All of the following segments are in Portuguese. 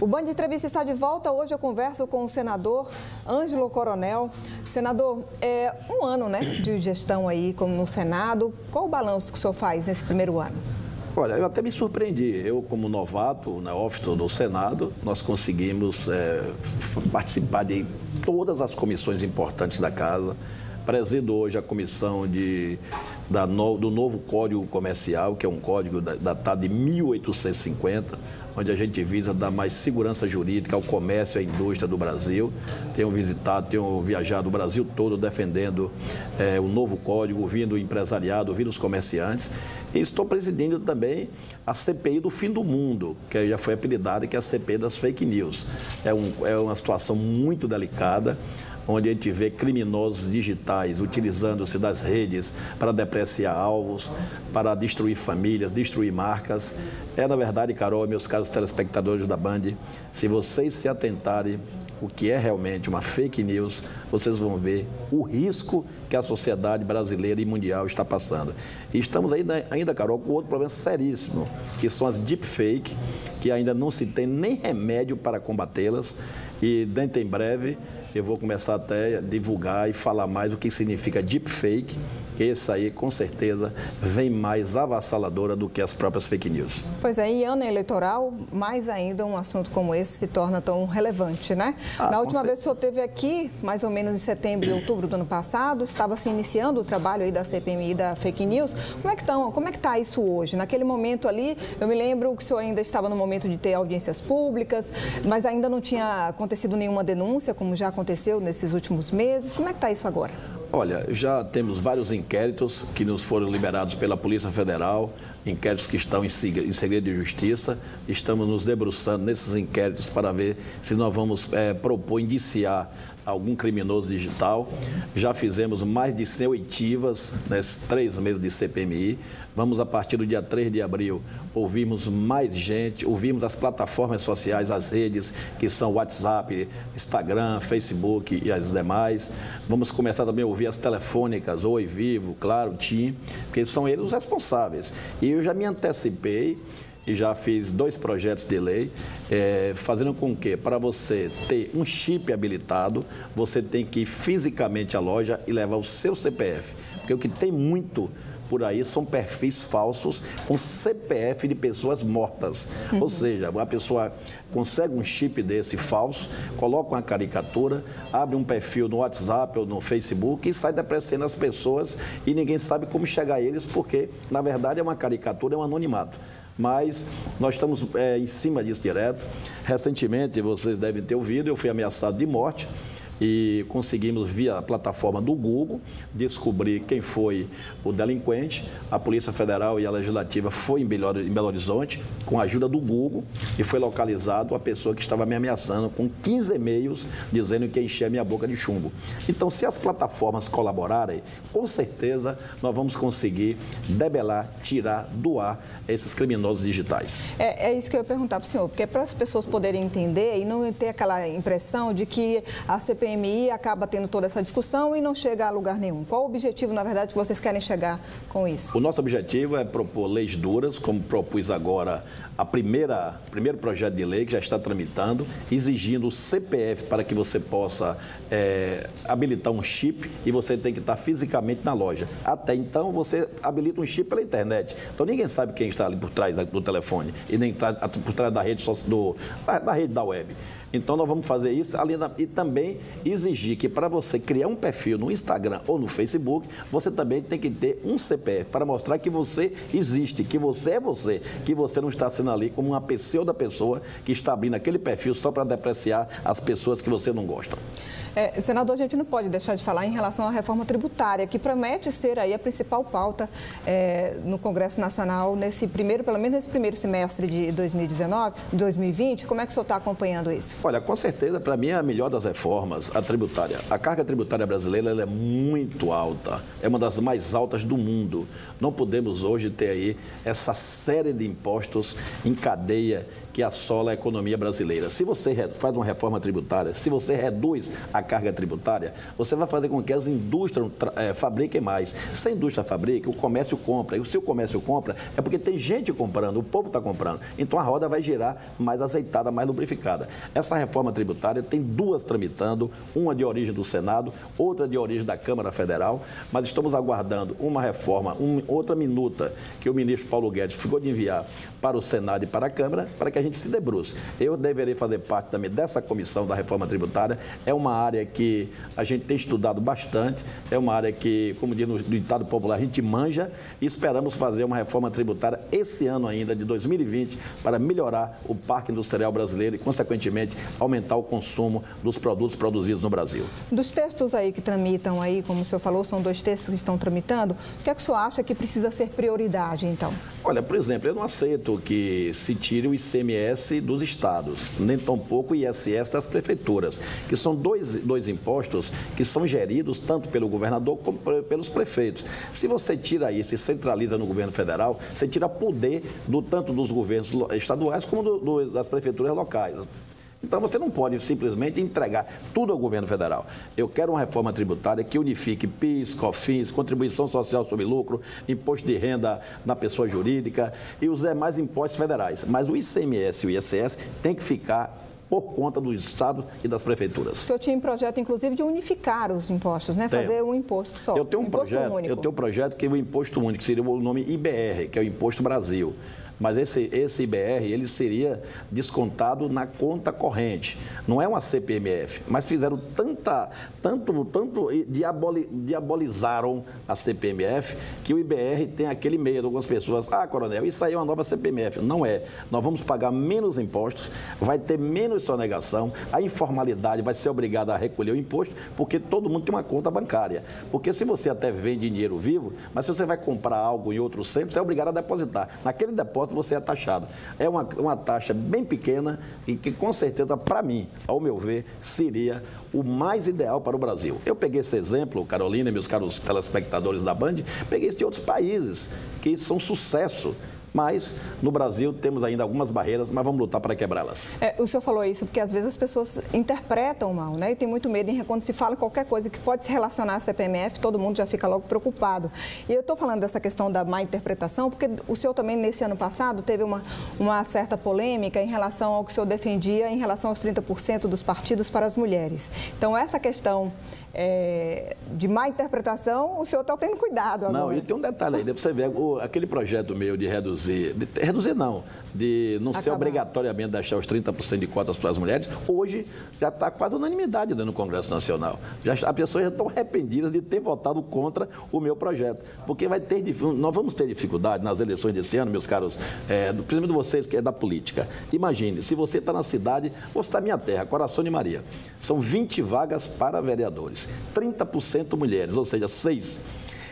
O Band Entrevista está de volta. Hoje eu converso com o senador Ângelo Coronel. Senador, um ano, né, de gestão aí como no Senado. Qual o balanço que o senhor faz nesse primeiro ano? Olha, eu até me surpreendi. Eu, como novato, neófito do Senado, nós conseguimos participar de todas as comissões importantes da Casa. Presido hoje a comissão do novo Código Comercial, que é um código datado de 1850, onde a gente visa dar mais segurança jurídica ao comércio e à indústria do Brasil. Tenho viajado o Brasil todo defendendo o novo código, ouvindo o empresariado, ouvindo os comerciantes. E estou presidindo também a CPI do fim do mundo, que já foi apelidada, que é a CPI das fake news. É uma situação muito delicada, onde a gente vê criminosos digitais utilizando-se das redes para depreciar alvos, para destruir famílias, destruir marcas. Na verdade, Carol, meus caros telespectadores da Band, se vocês se atentarem o que é realmente uma fake news, vocês vão ver o risco que a sociedade brasileira e mundial está passando. E estamos ainda, Carol, com outro problema seríssimo, que são as deepfake, que ainda não se tem nem remédio para combatê-las. E dentro em breve eu vou começar até a divulgar e falar mais o que significa deepfake, que esse aí, com certeza, vem mais avassaladora do que as próprias fake news. Pois é, em ano eleitoral, mais ainda um assunto como esse se torna tão relevante, né? Na última vez que o senhor esteve aqui, mais ou menos em setembro e outubro do ano passado, estava se iniciando o trabalho aí da CPMI da fake news. Como é que está isso hoje? Naquele momento ali, eu me lembro que o senhor ainda estava no momento de ter audiências públicas, mas ainda não tinha acontecido nenhuma denúncia, como já aconteceu nesses últimos meses. Como é que está isso agora? Olha, já temos vários inquéritos que nos foram liberados pela Polícia Federal, inquéritos que estão em segredo de justiça. Estamos nos debruçando nesses inquéritos para ver se nós vamos propor indiciar algum criminoso digital. Já fizemos mais de 100 oitivas nesses 3 meses de CPMI. Vamos, a partir do dia 3 de abril, ouvirmos mais gente, ouvirmos as plataformas sociais, as redes, que são WhatsApp, Instagram, Facebook e as demais. Vamos começar também a ouvir as telefônicas, Oi Vivo, Claro, TIM, porque são eles os responsáveis. E eu já me antecipei e já fiz 2 projetos de lei, fazendo com que, para você ter um chip habilitado, você tem que ir fisicamente à loja e levar o seu CPF. Porque o que tem muito por aí são perfis falsos com CPF de pessoas mortas. Ou seja, a pessoa consegue um chip desse falso, coloca uma caricatura, abre um perfil no WhatsApp ou no Facebook e sai depreciando as pessoas e ninguém sabe como chegar a eles, porque, na verdade, é uma caricatura, é um anonimato. Mas nós estamos em cima disso direto. Recentemente, vocês devem ter ouvido, eu fui ameaçado de morte e conseguimos, via a plataforma do Google, descobrir quem foi o delinquente. A Polícia Federal e a Legislativa foi em Belo Horizonte, com a ajuda do Google, e foi localizado a pessoa que estava me ameaçando com 15 e-mails dizendo que ia encher a minha boca de chumbo. Então, se as plataformas colaborarem, com certeza nós vamos conseguir debelar, tirar do ar esses criminosos digitais. É isso que eu ia perguntar para o senhor, porque é para as pessoas poderem entender e não ter aquela impressão de que a CPMI acaba tendo toda essa discussão e não chega a lugar nenhum. Qual o objetivo, na verdade, que vocês querem chegar com isso? O nosso objetivo é propor leis duras, como propus agora primeiro projeto de lei que já está tramitando, exigindo o CPF para que você possa habilitar um chip e você tem que estar fisicamente na loja. Até então, você habilita um chip pela internet. Então, ninguém sabe quem está ali por trás do telefone e nem por trás da rede da web. Então, nós vamos fazer isso e também exigir que, para você criar um perfil no Instagram ou no Facebook, você também tem que ter um CPF para mostrar que você existe, que você é você, que você não está sendo ali como uma pseudo pessoa que está abrindo aquele perfil só para depreciar as pessoas que você não gosta. Senador, a gente não pode deixar de falar em relação à reforma tributária, que promete ser aí a principal pauta no Congresso Nacional pelo menos nesse primeiro semestre de 2020. Como é que o senhor está acompanhando isso? Olha, com certeza, para mim, é a melhor das reformas, a tributária. A carga tributária brasileira ela é muito alta, é uma das mais altas do mundo. Não podemos hoje ter aí essa série de impostos em cadeia que assola a economia brasileira. Se você faz uma reforma tributária, se você reduz a carga tributária, você vai fazer com que as indústrias fabriquem mais. Se a indústria fabrica, o comércio compra. E se o comércio compra, é porque tem gente comprando, o povo está comprando. Então a roda vai girar mais azeitada, mais lubrificada. Essa reforma tributária tem duas tramitando, uma de origem do Senado, outra de origem da Câmara Federal, mas estamos aguardando uma reforma, outra minuta que o ministro Paulo Guedes ficou de enviar para o Senado e para a Câmara, para que a gente se debruce. Eu deverei fazer parte também dessa comissão da reforma tributária. É uma área que a gente tem estudado bastante, é uma área que, como diz no ditado popular, a gente manja e esperamos fazer uma reforma tributária esse ano ainda, de 2020, para melhorar o parque industrial brasileiro e, consequentemente, aumentar o consumo dos produtos produzidos no Brasil. Dos textos aí que tramitam aí, como o senhor falou, são 2 textos que estão tramitando, o que é que o senhor acha que precisa ser prioridade, então? Olha, por exemplo, eu não aceito que se tire o ICMS dos estados, nem tampouco o ISS das prefeituras, que são dois impostos que são geridos tanto pelo governador como pelos prefeitos. Se você tira isso e centraliza no governo federal, você tira poder tanto dos governos estaduais como das prefeituras locais. Então, você não pode simplesmente entregar tudo ao governo federal. Eu quero uma reforma tributária que unifique PIS, COFINS, contribuição social sobre lucro, imposto de renda na pessoa jurídica e os demais impostos federais. Mas o ICMS e o ISS tem que ficar por conta do Estado e das prefeituras. O senhor tinha um projeto, inclusive, de unificar os impostos, né? Fazer um imposto só. Eu tenho um projeto que é o imposto único, que seria o nome IBR, que é o Imposto Brasil. Mas esse IBR, ele seria descontado na conta corrente. Não é uma CPMF, mas fizeram diabolizaram a CPMF, que o IBR tem aquele medo. Algumas pessoas, coronel, isso aí é uma nova CPMF. Não é. Nós vamos pagar menos impostos, vai ter menos sonegação, a informalidade vai ser obrigada a recolher o imposto, porque todo mundo tem uma conta bancária. Porque se você até vende dinheiro vivo, mas se você vai comprar algo em outro centro, você é obrigado a depositar. Naquele depósito, você é taxado. É uma taxa bem pequena e que, com certeza, para mim, ao meu ver, seria o mais ideal para o Brasil. Eu peguei esse exemplo, Carolina e meus caros telespectadores da Band, peguei isso de outros países que são sucesso. Mas, no Brasil, temos ainda algumas barreiras, mas vamos lutar para quebrá-las. O senhor falou isso porque, às vezes, as pessoas interpretam mal, né? E tem muito medo quando se fala qualquer coisa que pode se relacionar à CPMF, todo mundo já fica logo preocupado. E eu estou falando dessa questão da má interpretação, porque o senhor também, nesse ano passado, teve uma certa polêmica em relação ao que o senhor defendia em relação aos 30% dos partidos para as mulheres. Então, essa questão de má interpretação, o senhor está tendo cuidado agora. Não, e tem um detalhe aí, você ver aquele projeto meu de de não ser obrigatoriamente deixar os 30% de cotas para as mulheres, hoje já está quase unanimidade dentro do Congresso Nacional. As pessoas já estão arrependidas de ter votado contra o meu projeto, porque nós vamos ter dificuldade nas eleições desse ano, meus caros, principalmente vocês que é da política. Imagine, se você está na cidade, vou citar minha terra, Coração de Maria, são 20 vagas para vereadores, 30% mulheres, ou seja, 6.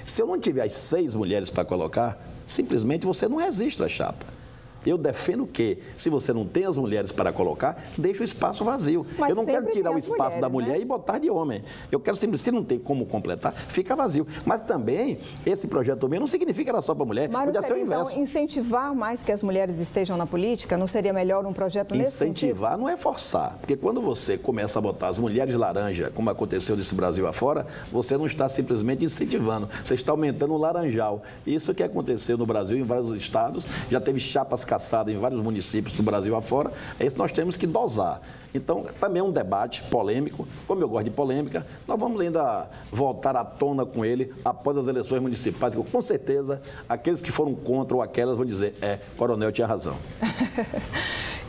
Se eu não tiver as 6 mulheres para colocar, simplesmente você não resiste à chapa. Eu defendo que, se você não tem as mulheres para colocar, deixe o espaço vazio. Mas eu não quero tirar o espaço mulheres, da mulher, né, e botar de homem. Eu quero simplesmente, se não tem como completar, fica vazio. Mas também, esse projeto também não significa que era só para mulher, podia ser o inverso. Então, incentivar mais que as mulheres estejam na política, não seria melhor um projeto nesse sentido? Incentivar não é forçar, porque quando você começa a botar as mulheres laranja, como aconteceu nesse Brasil afora, você não está simplesmente incentivando, você está aumentando o laranjal. Isso que aconteceu no Brasil, em vários estados, já teve chapas caçada em vários municípios do Brasil afora, é isso que nós temos que dosar. Então, também é um debate polêmico, como eu gosto de polêmica, nós vamos ainda voltar à tona com ele após as eleições municipais, que com certeza aqueles que foram contra ou aquelas vão dizer, coronel tinha razão.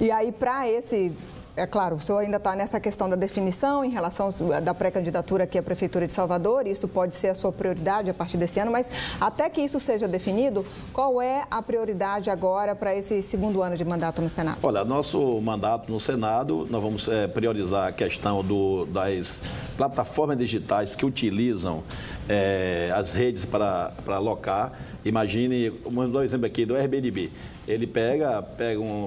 E aí, para esse... É claro, o senhor ainda está nessa questão da definição em relação da pré-candidatura aqui à Prefeitura de Salvador, isso pode ser a sua prioridade a partir desse ano, mas até que isso seja definido, qual é a prioridade agora para esse segundo ano de mandato no Senado? Olha, nosso mandato no Senado, nós vamos priorizar a questão das plataformas digitais que utilizam as redes para alocar. Imagine, vamos dar um exemplo aqui do Airbnb. Ele pega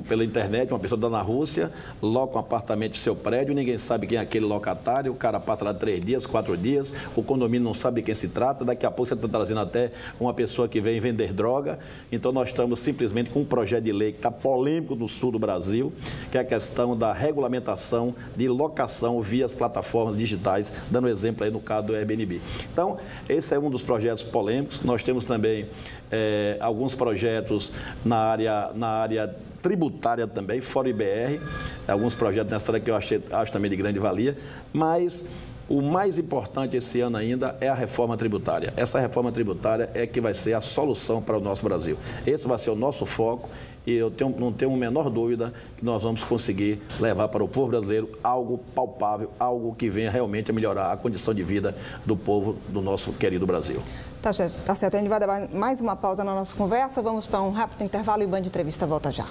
pela internet, uma pessoa na Rússia, loca um apartamento no seu prédio, ninguém sabe quem é aquele locatário, o cara passa lá 3 dias, 4 dias, o condomínio não sabe quem se trata, daqui a pouco você está trazendo até uma pessoa que vem vender droga. Então nós estamos simplesmente com um projeto de lei que está polêmico no sul do Brasil, que é a questão da regulamentação de locação via as plataformas digitais, dando exemplo aí no caso do Airbnb. Então, esse é um dos projetos polêmicos. Nós temos também alguns projetos na área tributária também, fora o IBR, alguns projetos nessa área que eu acho também de grande valia, mas o mais importante esse ano ainda é a reforma tributária. Essa reforma tributária é que vai ser a solução para o nosso Brasil. Esse vai ser o nosso foco e eu não tenho a menor dúvida que nós vamos conseguir levar para o povo brasileiro algo palpável, algo que venha realmente a melhorar a condição de vida do povo do nosso querido Brasil. Tá certo. A gente vai dar mais uma pausa na nossa conversa. Vamos para um rápido intervalo e o Band Entrevista volta já.